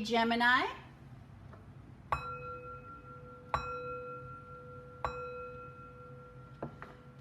Gemini.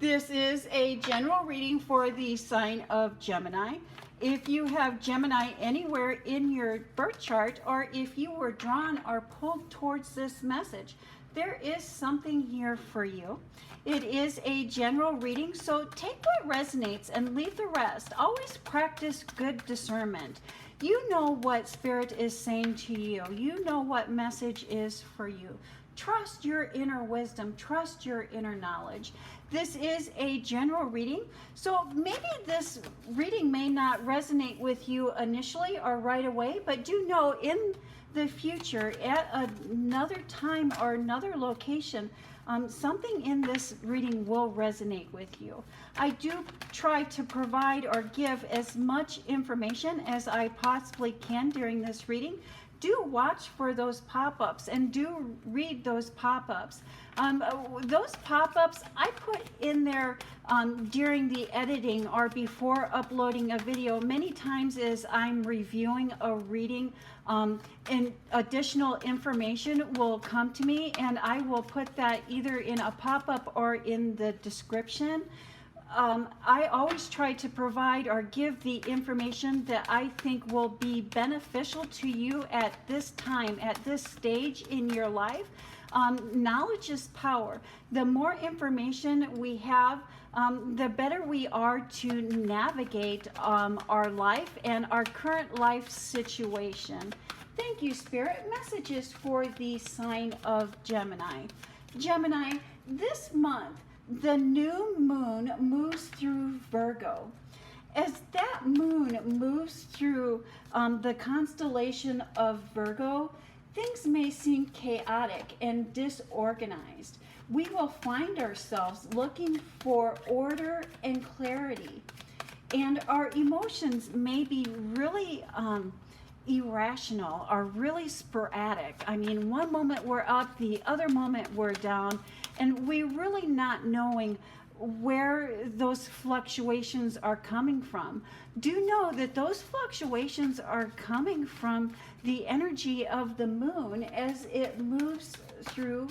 This is a general reading for the sign of Gemini. If you have Gemini anywhere in your birth chart, or if you were drawn or pulled towards this message, there is something here for you. It is a general reading, so take what resonates and leave the rest. Always practice good discernment. You know what Spirit is saying to you. You know what message is for you. Trust your inner wisdom. Trust your inner knowledge. This is a general reading, so maybe this reading may not resonate with you initially or right away, but do know in the future, at another time or another location, something in this reading will resonate with you. I do try to provide or give as much information as I possibly can during this reading. Do watch for those pop-ups and do read those pop-ups. Those pop-ups I put in there during the editing or before uploading a video many times as I'm reviewing a reading, and additional information will come to me, and I will put that either in a pop-up or in the description. I always try to provide or give the information that I think will be beneficial to you at this time, at this stage in your life. Knowledge is power. The more information we have, the better we are to navigate our life and our current life situation. Thank you, Spirit. Messages for the sign of Gemini. Gemini, this month, the new moon moves through Virgo. As that moon moves through the constellation of Virgo, things may seem chaotic and disorganized. We will find ourselves looking for order and clarity, and our emotions may be really irrational or really sporadic. I mean, one moment we're up, the other moment we're down, and we're really not knowing where those fluctuations are coming from. Do know that those fluctuations are coming from the energy of the moon as it moves through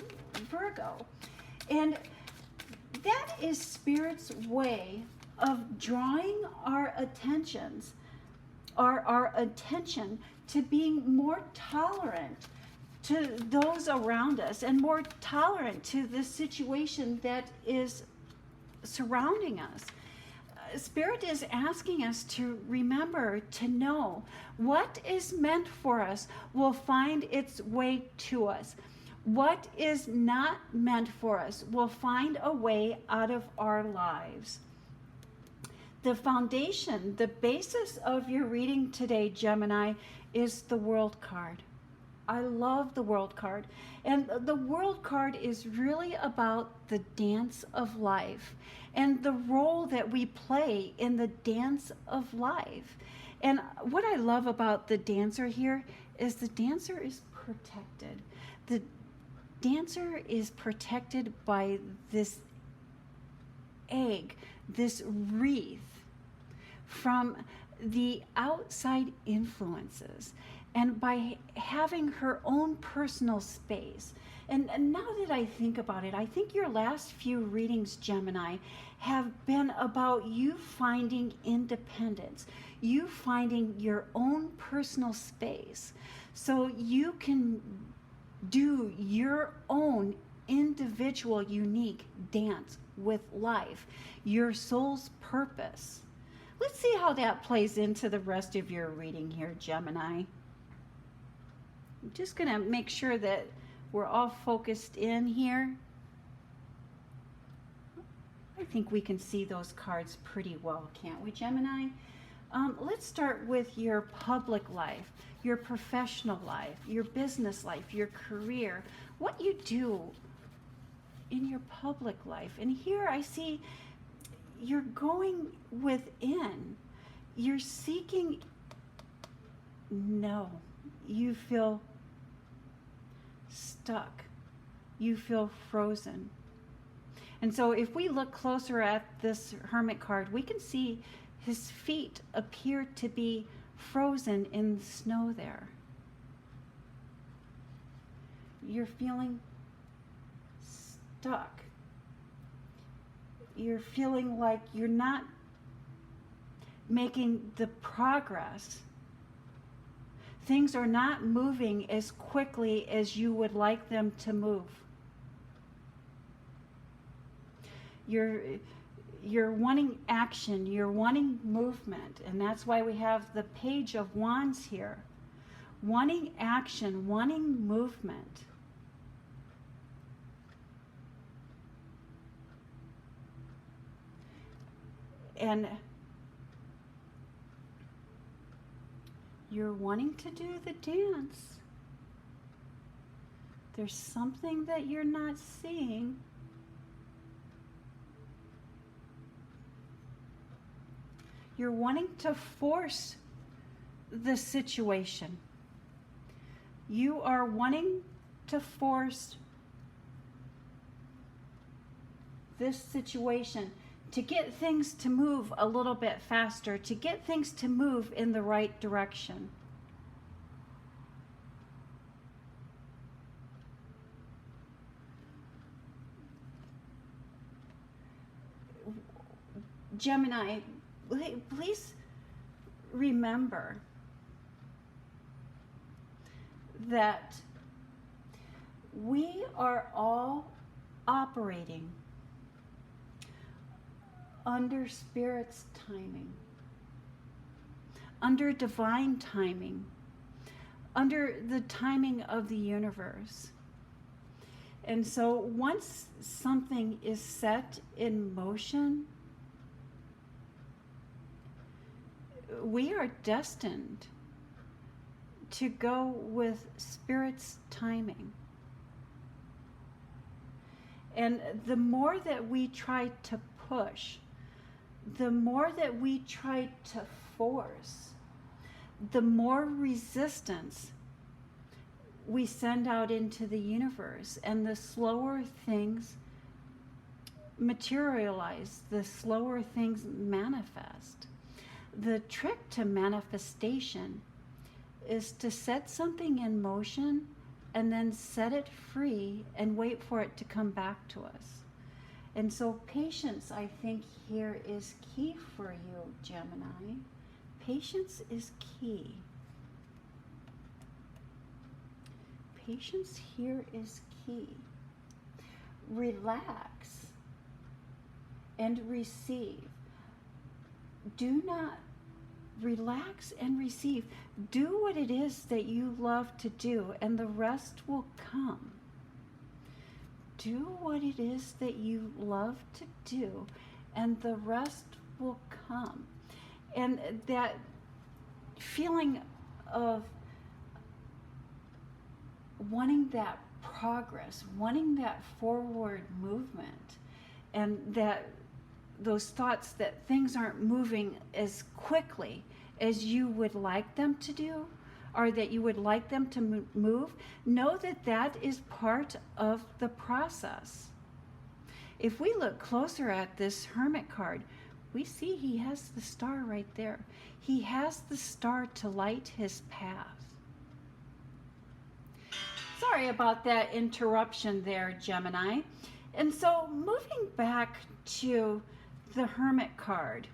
Virgo. And that is Spirit's way of drawing our attentions, or our attention, to being more tolerant to those around us and more tolerant to the situation that is surrounding us. Spirit is asking us to remember, to know what is meant for us will find its way to us. What is not meant for us will find a way out of our lives. The foundation, the basis of your reading today, Gemini, is the World card. I love the World card. And the World card is really about the dance of life and the role that we play in the dance of life. And what I love about the dancer here is the dancer is protected. The dancer is protected by this egg, this wreath, from the outside influences, and by having her own personal space. And now that I think about it, I think your last few readings, Gemini, have been about you finding independence, you finding your own personal space, so you can do your own individual, unique dance with life, your soul's purpose. Let's see how that plays into the rest of your reading here, Gemini. I'm just going to make sure that we're all focused in here. I think we can see those cards pretty well, can't we, Gemini? Let's start with your public life, your professional life, your business life, your career, what you do in your public life. And here I see you're going within. You're seeking. No, you feel stuck. You feel frozen. And so if we look closer at this Hermit card, we can see his feet appear to be frozen in the snow there. you're feeling stuck. You're feeling like you're not making the progress. Things are not moving as quickly as you would like them to move. You're wanting action, you're wanting movement, and that's why we have the Page of Wands here. Wanting action, wanting movement. And you're wanting to do the dance. There's something that you're not seeing. You're wanting to force the situation. You are wanting to force this situation to get things to move a little bit faster, to get things to move in the right direction. Gemini, please remember that we are all operating under Spirit's timing, under divine timing, under the timing of the universe. And so once something is set in motion, we are destined to go with Spirit's timing. And the more that we try to push, the more that we try to force, the more resistance we send out into the universe, and the slower things materialize, the slower things manifest. The trick to manifestation is to set something in motion and then set it free and wait for it to come back to us. And so patience, I think, here is key for you, Gemini. Patience is key. Patience here is key. Relax and receive. Do not relax and receive. Do what it is that you love to do, and the rest will come. Do what it is that you love to do, and the rest will come. And that feeling of wanting that progress, wanting that forward movement, and that those thoughts that things aren't moving as quickly as you would like them to do, or that you would like them to move, know that that is part of the process. If we look closer at this Hermit card, we see he has the star right there. He has the star to light his path. Sorry about that interruption there, Gemini. And so moving back to the Hermit card,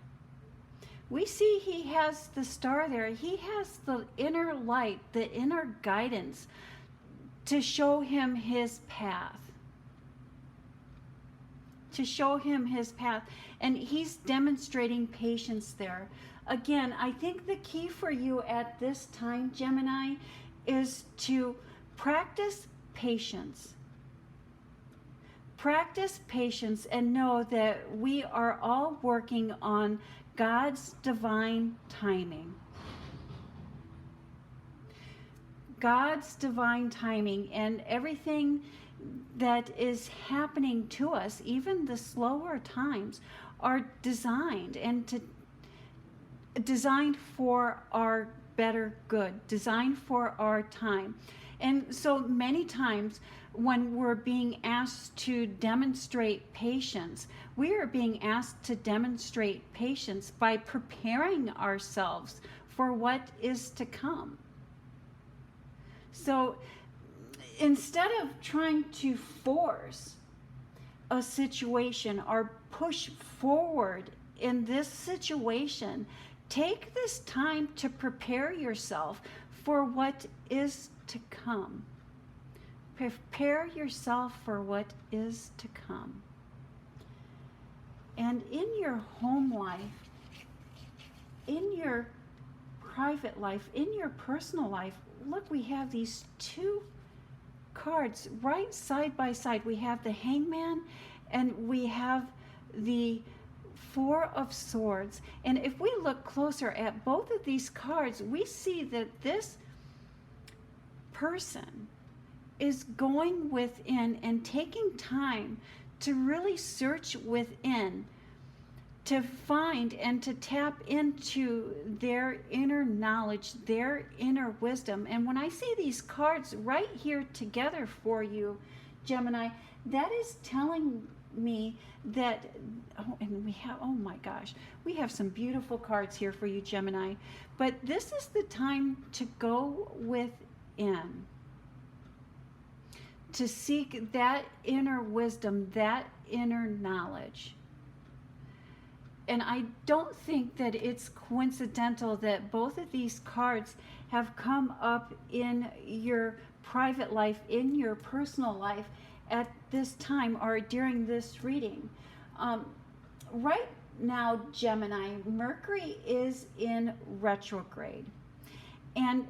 we see he has the star there. He has the inner light, the inner guidance to show him his path. To show him his path. And he's demonstrating patience there. Again, I think the key for you at this time, Gemini, is to practice patience. Practice patience and know that we are all working on God's divine timing. God's divine timing, and everything that is happening to us, even the slower times, are designed designed for our better good, designed for our time. And so many times when we're being asked to demonstrate patience, we are being asked to demonstrate patience by preparing ourselves for what is to come. So instead of trying to force a situation or push forward in this situation, take this time to prepare yourself for what is to come. Prepare yourself for what is to come. And in your home life, in your private life, in your personal life, look, we have these two cards right side by side. We have the Hangman and we have the Four of Swords. And if we look closer at both of these cards, we see that this person is going within and taking time to really search within, to find and to tap into their inner knowledge, their inner wisdom. And when I see these cards right here together for you, Gemini, that is telling me that, oh, and we have, oh my gosh, we have some beautiful cards here for you, Gemini. But this is the time to go within, to seek that inner wisdom, that inner knowledge. And I don't think that it's coincidental that both of these cards have come up in your private life, in your personal life at this time or during this reading. Right now, Gemini, Mercury is in retrograde. And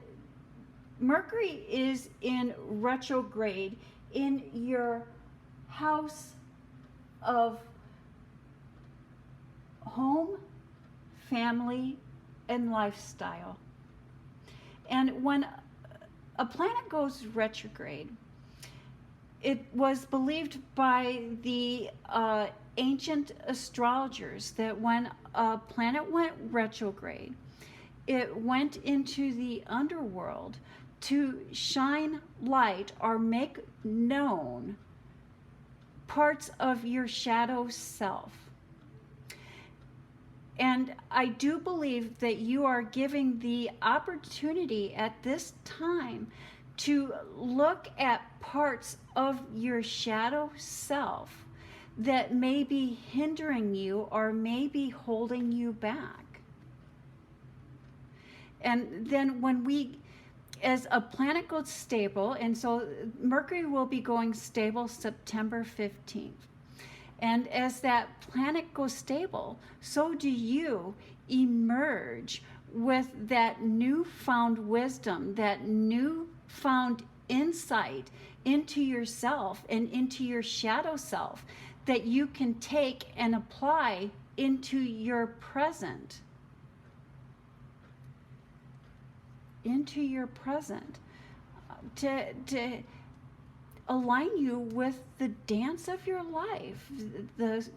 Mercury is in retrograde in your house of home, family, and lifestyle. And when a planet goes retrograde, it was believed by the ancient astrologers that when a planet went retrograde, it went into the underworld to shine light or make known parts of your shadow self. And I do believe that you are giving the opportunity at this time to look at parts of your shadow self that may be hindering you or may be holding you back. And then when as a planet goes stable, and so Mercury will be going stable September 15th. And as that planet goes stable, so do you emerge with that newfound wisdom, that newfound insight into yourself and into your shadow self that you can take and apply into your present. Into your present. To align you with the dance of your life,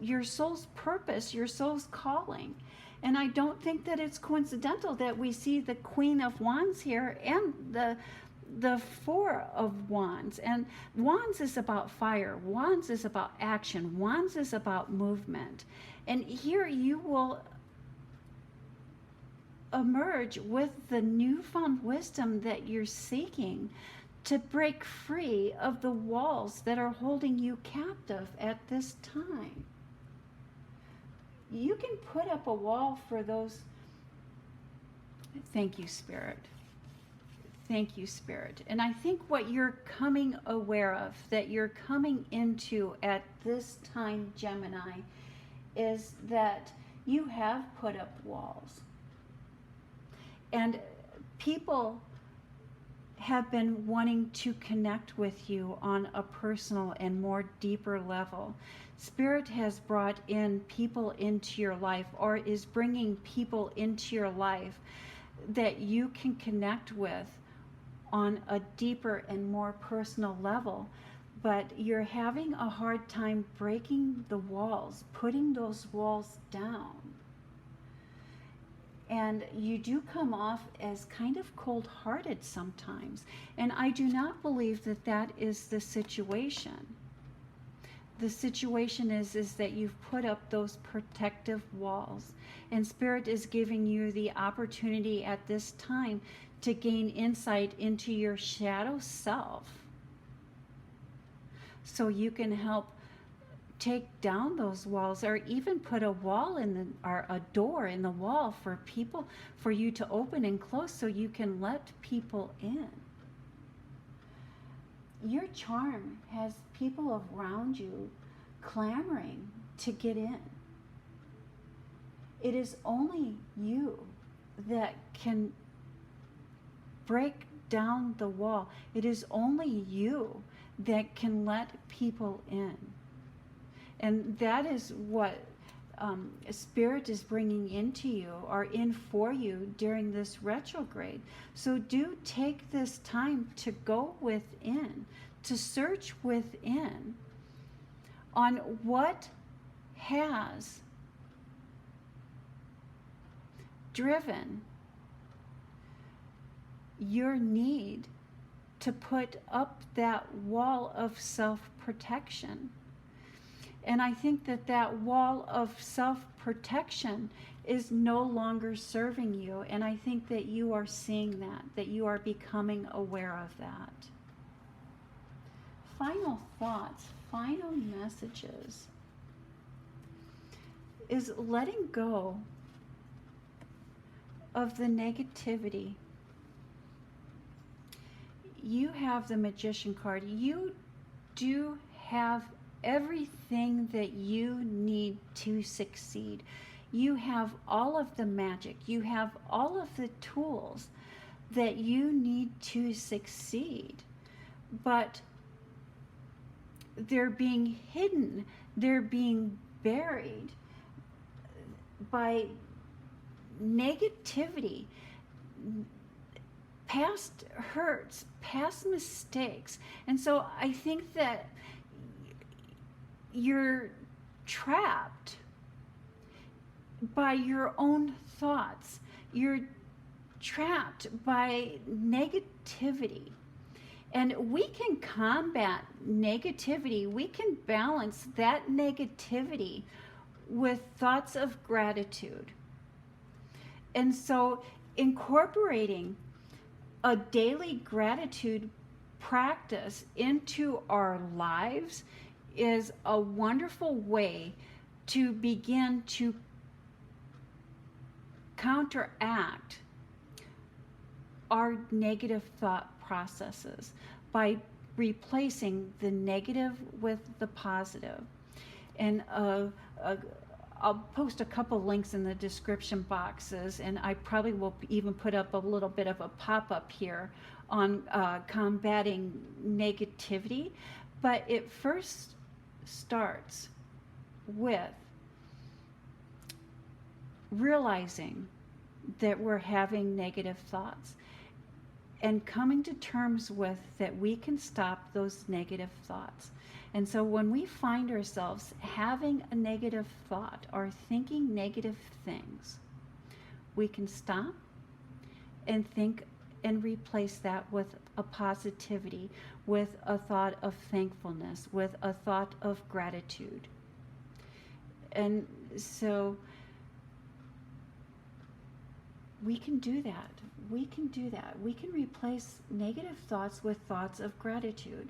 your soul's purpose, your soul's calling. And I don't think that it's coincidental that we see the Queen of Wands here and the Four of Wands. And Wands is about fire. Wands is about action. Wands is about movement. And here you will emerge with the newfound wisdom that you're seeking to break free of the walls that are holding you captive at this time. You can put up a wall for those. Thank you, Spirit. Thank you, Spirit. And I think what you're coming aware of, that you're coming into at this time, Gemini, is that you have put up walls. And people have been wanting to connect with you on a personal and more deeper level. Spirit has brought in people into your life, or is bringing people into your life that you can connect with on a deeper and more personal level. But you're having a hard time breaking the walls, putting those walls down. And you do come off as kind of cold-hearted sometimes. And I do not believe that that is the situation. The situation is that you've put up those protective walls. And Spirit is giving you the opportunity at this time to gain insight into your shadow self. so you can help take down those walls, or even put a wall in the, or a door in the wall for people, for you to open and close so you can let people in. Your charm has people around you clamoring to get in. It is only you that can break down the wall. It is only you that can let people in. And that is what Spirit is bringing into you, or in for you during this retrograde. So do take this time to go within, to search within on what has driven your need to put up that wall of self-protection. And I think that that wall of self-protection is no longer serving you. And I think that you are seeing that you are becoming aware of that. Final thoughts, final messages is letting go of the negativity. You have the Magician card. You do have everything that you need to succeed. You have all of the magic. You have all of the tools that you need to succeed. But they're being hidden. They're being buried by negativity, past hurts, past mistakes. And so I think that you're trapped by your own thoughts. You're trapped by negativity. And we can combat negativity. We can balance that negativity with thoughts of gratitude. And so incorporating a daily gratitude practice into our lives is a wonderful way to begin to counteract our negative thought processes by replacing the negative with the positive. And I'll post a couple links in the description boxes, and I probably will even put up a little bit of a pop-up here on combating negativity. But it first starts with realizing that we're having negative thoughts and coming to terms with that we can stop those negative thoughts. And so when we find ourselves having a negative thought or thinking negative things, we can stop and think and replace that with a positivity, with a thought of thankfulness, with a thought of gratitude. And so we can do that. We can do that. We can replace negative thoughts with thoughts of gratitude.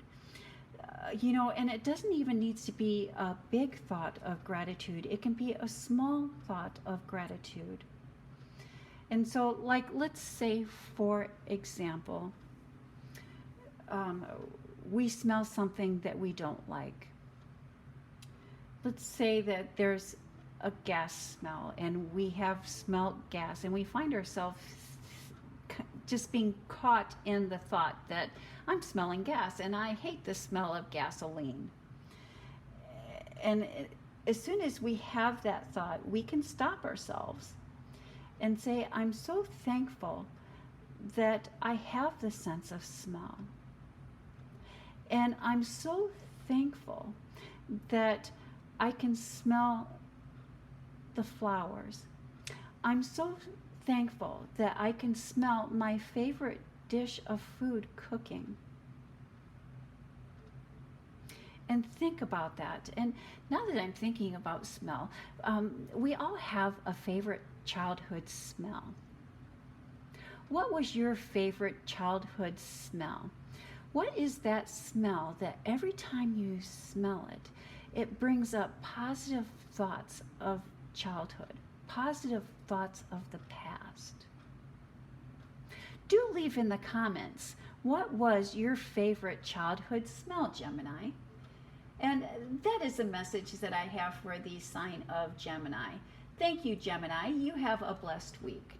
And it doesn't even need to be a big thought of gratitude. It can be a small thought of gratitude. And so, like, let's say, for example, we smell something that we don't like. Let's say that there's a gas smell, and we have smelled gas, and we find ourselves just being caught in the thought that I'm smelling gas and I hate the smell of gasoline. And as soon as we have that thought, we can stop ourselves and say, I'm so thankful that I have the sense of smell. And I'm so thankful that I can smell the flowers. I'm so thankful that I can smell my favorite dish of food cooking. And think about that. And now that I'm thinking about smell, we all have a favorite childhood smell. What was your favorite childhood smell? What is that smell that every time you smell it, it brings up positive thoughts of childhood, positive thoughts of the past? Do leave in the comments, what was your favorite childhood smell, Gemini? And that is a message that I have for the sign of Gemini. Thank you, Gemini. You have a blessed week.